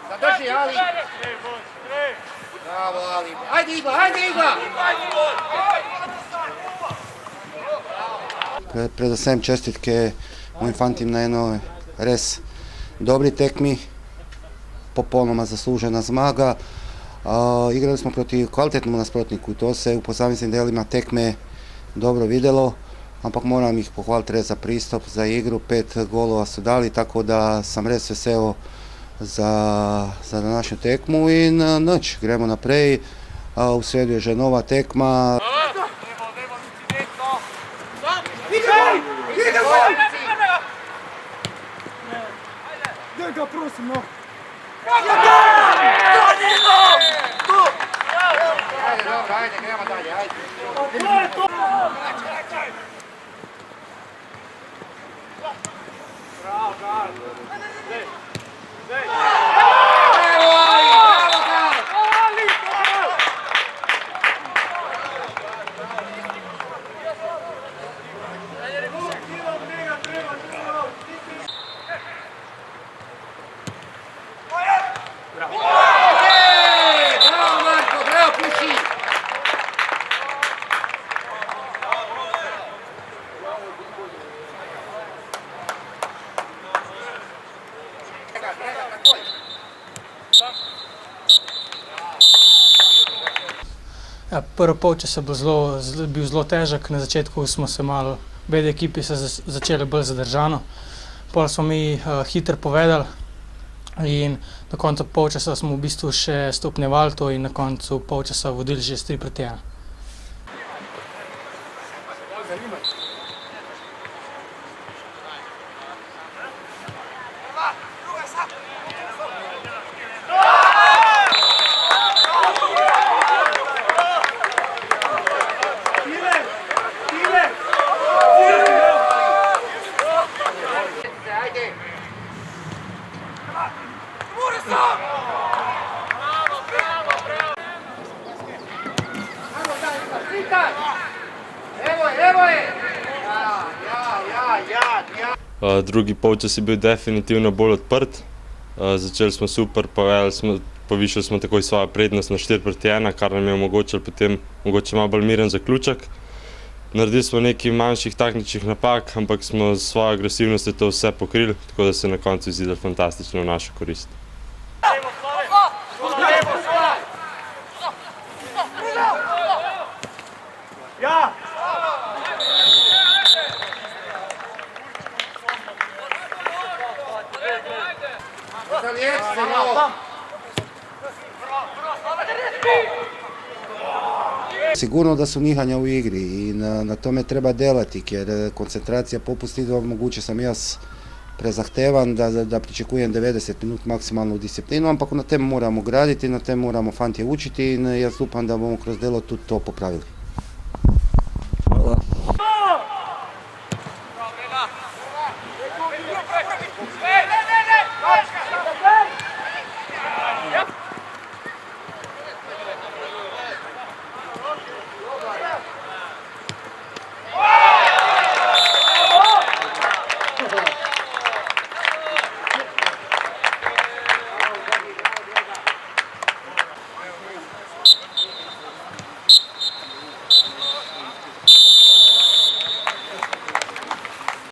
Zadrži, Ali! Bravo, Ali! Ajde, Igla, ajde, Igla! Predvsem čestitke mojim fantim na jednoj res dobri tekmi, popolnoma zaslužena zmaga. Igrali smo proti kvalitetnom nasprotniku, to se v posameznim delima tekme dobro videlo, ampak moram jih pohvaliti res za pristop, za igru, 5 golova su dali, tako da sam res vesel za današnju tekmu in nič, gremo naprej, v sredu je že nova tekma. Daj ga, prosim, no! Ajde, dobro, ajde, gremo dalje, ajde. Bravo, Gal! Ja, prvi polčas je bil zelo težek, na začetku smo se malo, obe ekipi se začeli bolj zadržano, pol smo mi hitro povedali in na koncu polčasa smo v bistvu še stopnjevali to in na koncu polčasa vodili že s 3-1. Drugi polčas je bil definitivno bolj odprt, začeli smo super, povišali smo takoj svojo prednost na 4-1, kar nam je omogočilo potem mogoče malo bolj miren zaključek. Naredili smo nekaj manjših taktičnih napak, ampak smo s svojo agresivnostjo to vse pokrili, tako da se je na koncu izidelo fantastično v našo korist. Ja! Sigurno da su nihanja u igri i na tome treba delati, jer koncentracija popusti, moguće sam jaz prezahtevan da pričekujem 90 minut maksimalnu disciplinu, ampak na tem moramo graditi, na tem moramo fantje učiti in jaz upam da bomo kroz delo tudi to popravili.